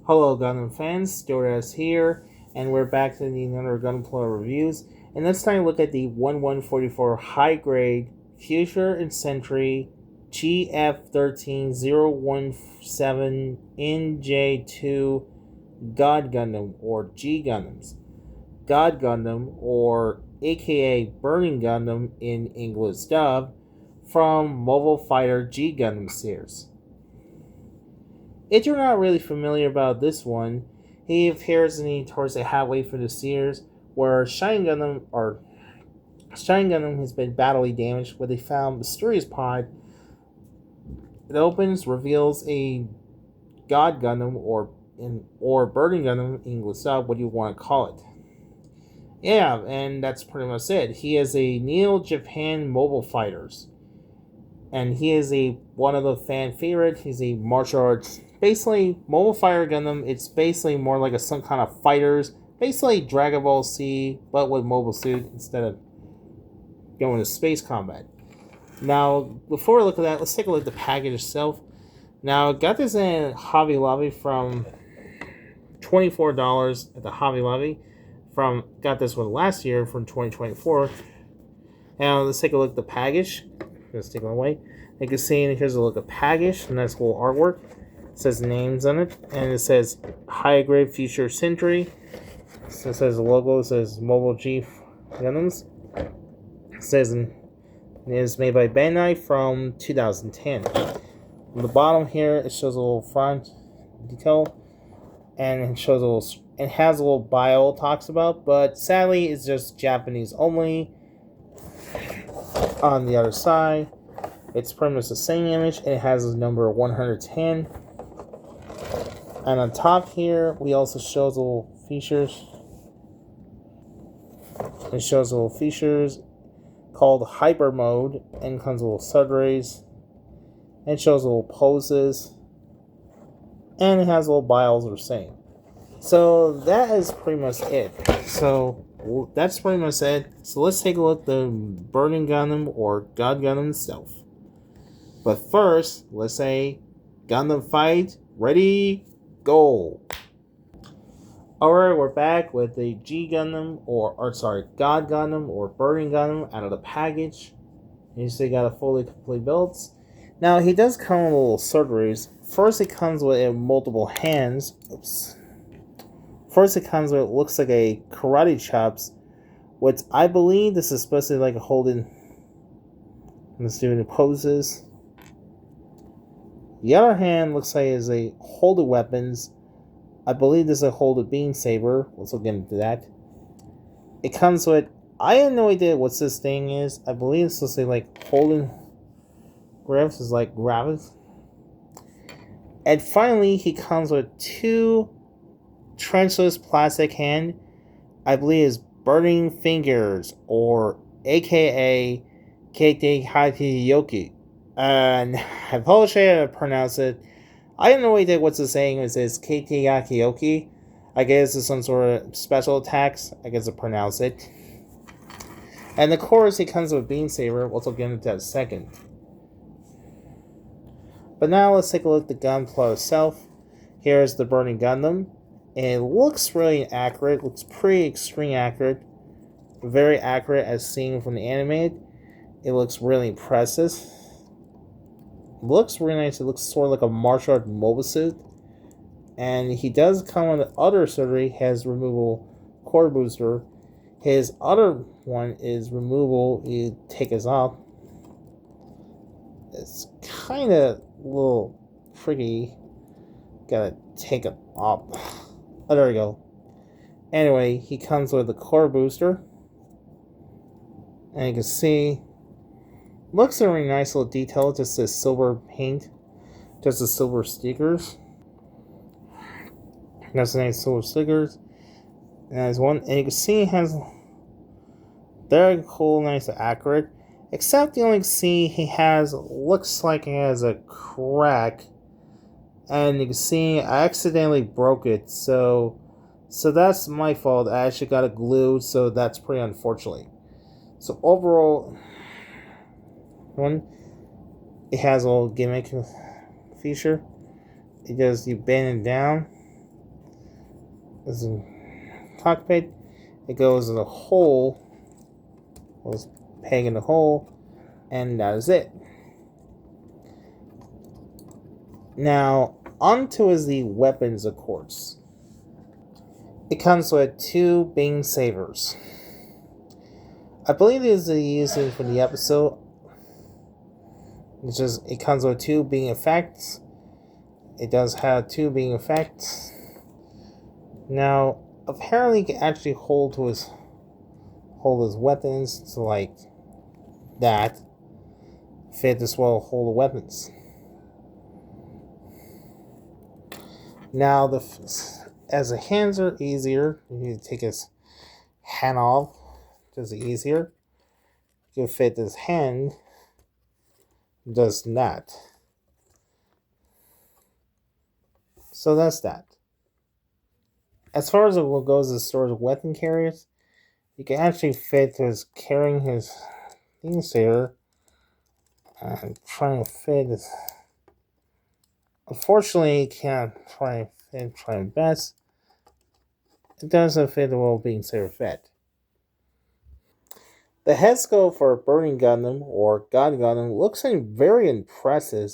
Hello Gundam fans, Jordas here, and we're back to another Gundam Player reviews. And this time look at the 1144 high grade Future and Sentry Gf13-017NJII God Gundam or G Gundams. God Gundam or aka Burning Gundam in English dub from Mobile Fighter G Gundam series. If you're not really familiar about this one, he appears towards the halfway through the series, where Shine Gundam has been badly damaged, where they found mysterious pod. It opens, reveals a God Gundam or Burning Gundam in English dub, what do you want to call it? Yeah, and that's pretty much it. He is a Neo-Japan mobile fighters. And he is one of the fan favorite. He's a martial arts. Basically, Mobile Fighter Gundam, it's basically more like some kind of fighters. Basically, Dragon Ball Z, but with mobile suit instead of going to space combat. Now, before we look at that, let's take a look at the package itself. Now, I got this in Hobby Lobby from $24 at the Hobby Lobby. Got this one last year from 2024. Now, let's take a look at the package. Let's take it away. You can see here's a look at package. Nice little artwork. It says names on it, and it says high grade Future Sentry. So it says the logo. It says Mobile G Gundams. It says it is made by Bandai from 2010. On the bottom here, it shows a little front detail, and it shows a little. It has a little bio it talks about, but sadly, it's just Japanese only. On the other side, it's pretty much the same image, and it has a number 110. And on top here, we also show the little features. It shows little features called Hyper Mode, and comes with little sub-rays. It shows little poses, and it has little bios the same. So that is pretty much it. So that's pretty much it. So let's take a look at the Burning Gundam or God Gundam itself. But first, let's say Gundam fight, ready, go. Alright, we're back with the G Gundam God Gundam or Burning Gundam out of the package. You see, got a fully complete build. Now he does come with little surgeries. First, it comes with multiple hands. Oops. First, it comes with looks like a karate chops, which I believe this is supposed to be like a holding. Let's do the poses. The other hand looks like is a hold of weapons. I believe this is a hold of beam saber. Let's look into that. It comes with. I have no idea what this thing is. I believe it's supposed to be like holding. Grabs is like grabs. And finally, he comes with two trenchless plastic hand, I believe is Burning Fingers, or aka Kate Hakiyoki. And I apologize how to pronounce it. I have no idea what's the saying. It says Kate Hakiyoki. I guess it's some sort of special attacks. I guess to pronounce it. And of course, it comes with Beam Saber. We'll get into that in a second. But now let's take a look at the gun plot itself. Here's the Burning Gundam. It looks really accurate. Looks pretty extreme accurate. Very accurate as seen from the animated. It looks really impressive. It looks really nice. It looks sort of like a martial art mobile suit. And he does come with the other surgery. Has removable core booster. His other one is removable. You take it off. It's kind of a little tricky. Gotta take it off. Oh, there we go. Anyway, he comes with a core booster. And you can see, looks a really nice little detail. Just the silver paint. Just the silver stickers. That's nice silver stickers. And there's one, and you can see it has very cool, nice, and accurate. Except you only see he has, looks like he has a crack. And you can see I accidentally broke it, so that's my fault. I actually got it glued, so that's pretty unfortunate. So overall, it has a little gimmick feature. It does, you bend it down, This is cockpit. It goes in a hole. Was peg in the hole, and that is it. Now, onto is the weapons, of course. It comes with 2 beam sabers. I believe this is used for the episode. It comes with 2 beam effects. It does have 2 beam effects. Now, apparently, he can actually hold his weapons to like that. Fit as well, hold the weapons. Now, as the hands are easier, you take his hand off, just easier. You can fit his hand, does not. So that's that. As far as it goes as far as weapon carriers, you can actually fit his carrying his things here and trying to fit his. Unfortunately, you can't try my best. It doesn't fit the well being saber fit. The head sculpt for Burning Gundam or God Gundam looks very impressive.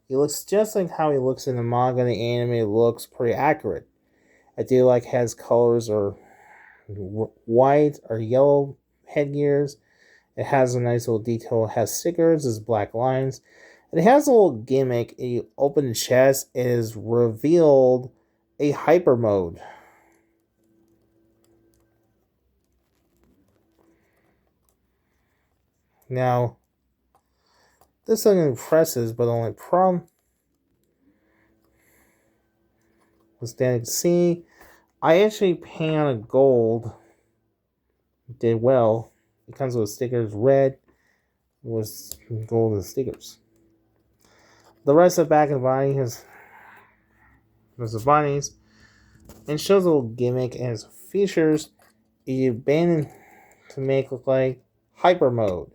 He looks just like how he looks in the manga and the anime. It looks pretty accurate. I do like his colors are white or yellow headgears. It has a nice little detail. It has stickers, it's black lines. And it has a little gimmick. You open the chest, it is revealed a hyper mode. Now, this is impressive, but the only problem was that you can see I actually painted gold. Did well. It comes with stickers red with golden stickers. The rest of the back of the body has the bodies and shows a little gimmick and its features you abandoned to make look like hyper mode.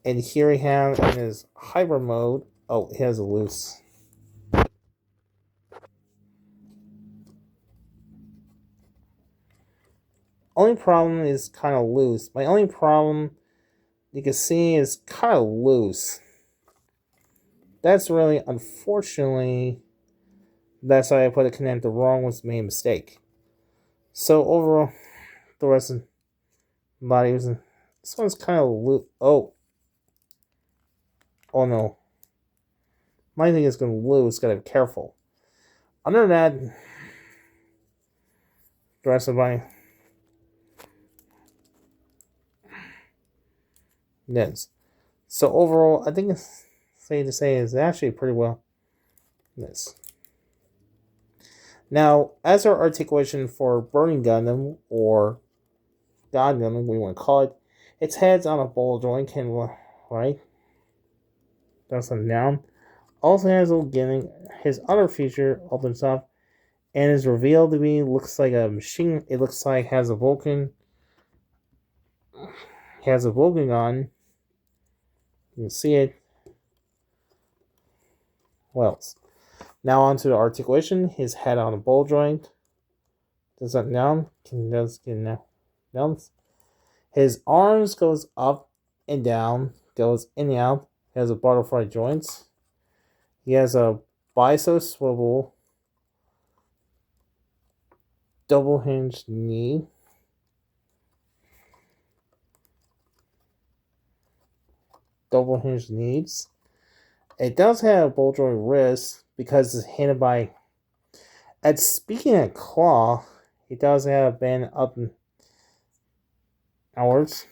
And here we have in his hyper mode. Oh, he has a loose. Only problem is kind of loose. My only problem you can see is kind of loose. That's really unfortunately. That's why I put a connector wrong. Was made a mistake. So overall, the rest of the body was. This one's kind of loose. Oh no. My thing is going to lose. Gotta be careful. Other than that, the rest of the body. Yes. So overall, I think it's safe to say is actually pretty well. Yes. Now, as our articulation for Burning Gundam or God Gundam, we want to call it, its head's on a ball joint, right? That's a noun. Also has a little gimmick. His other feature opens up and is revealed to be looks like a machine. It looks like has a Vulcan. Has a Vulcan on. You can see it. What else? Now onto the articulation. His head on a ball joint. Does that noun? Does get nouns? His arms goes up and down. Goes in and out. He has a butterfly joints. He has a bicep swivel. Double hinged knee. Double hinged knees. It does have a ball joint wrist because it's handled by. And speaking of claw, it does have a bend up and outwards.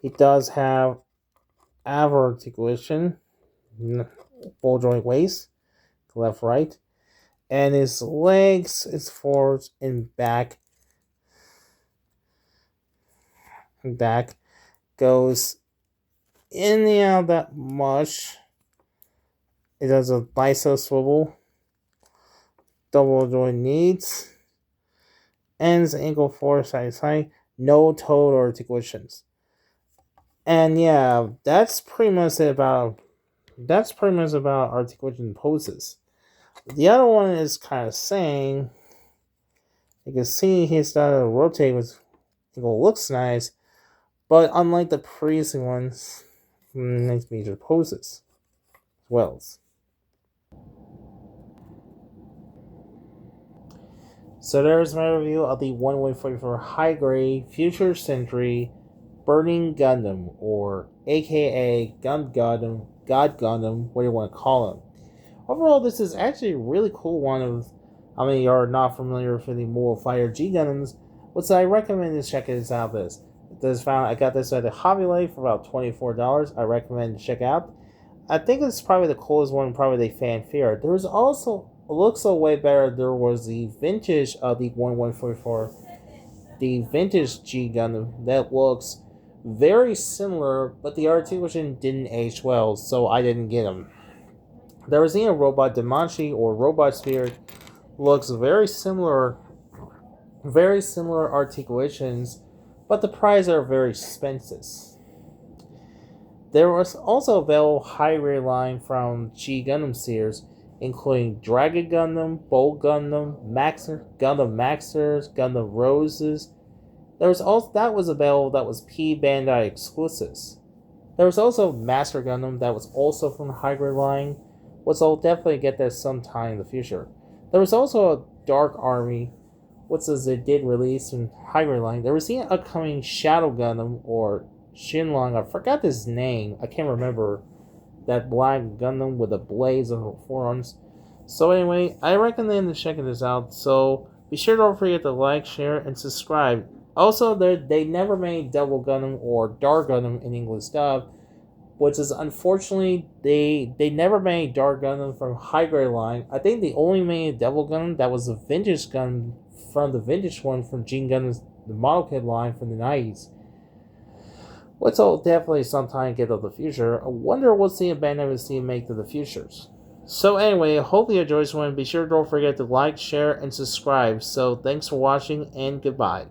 It does have articulation, ball joint waist, left, right, and his legs, his forwards and back. Back goes in and out that much. It does a bicep swivel, double joint knees, and his ankle forward side to side. No toe articulations. And yeah, that's pretty much about articulation poses. The other one is kind of saying, you can see he's starting to rotate, which looks nice, but unlike the previous ones, makes major poses as well. So there's my review of the 1144 high grade Future Century Burning Gundam, or aka God Gundam, what do you want to call him. Overall, this is actually a really cool one of, how many are not familiar with the Mortal Fire G Gundams, which I recommend to check this out. I got this at the Hobby Life for about $24. I recommend to check out. I think it's probably the coolest one, probably the fanfare. There's also, looks a way better, there was the vintage of the 1144, the vintage G Gundam, that looks very similar, but the articulation didn't age well, so I didn't get them. There was even a robot Damashi, or Robot Spirit, looks very similar articulations, but the prices are very expensive. There was also available high-grade line from G Gundam series, including Dragon Gundam, Bolt Gundam, Gundam Maxers, Gundam Roses. There was also that was available that was P Bandai exclusives. There was also Master Gundam that was also from the high-grade line, which I'll definitely get that sometime in the future. There was also a Dark Army, which is it did release in high-grade line. There was the upcoming Shadow Gundam, or Shinlong, I forgot his name, I can't remember, that black Gundam with the blades on her forearms. So anyway, I recommend checking this out, so be sure don't forget to like, share, and subscribe. Also, they never made Double Gundam or Dark Gundam in English dub, which is unfortunately, they never made Dark Gundam from high grade line. I think they only made Double Gundam that was a vintage gun from the vintage one from G Gundam's the model kit line from the 90s. Which I'll definitely sometime get of the future. I wonder what's the Bandai will make to the futures. So anyway, hope you enjoyed this one. Be sure don't forget to like, share, and subscribe. So thanks for watching, and goodbye.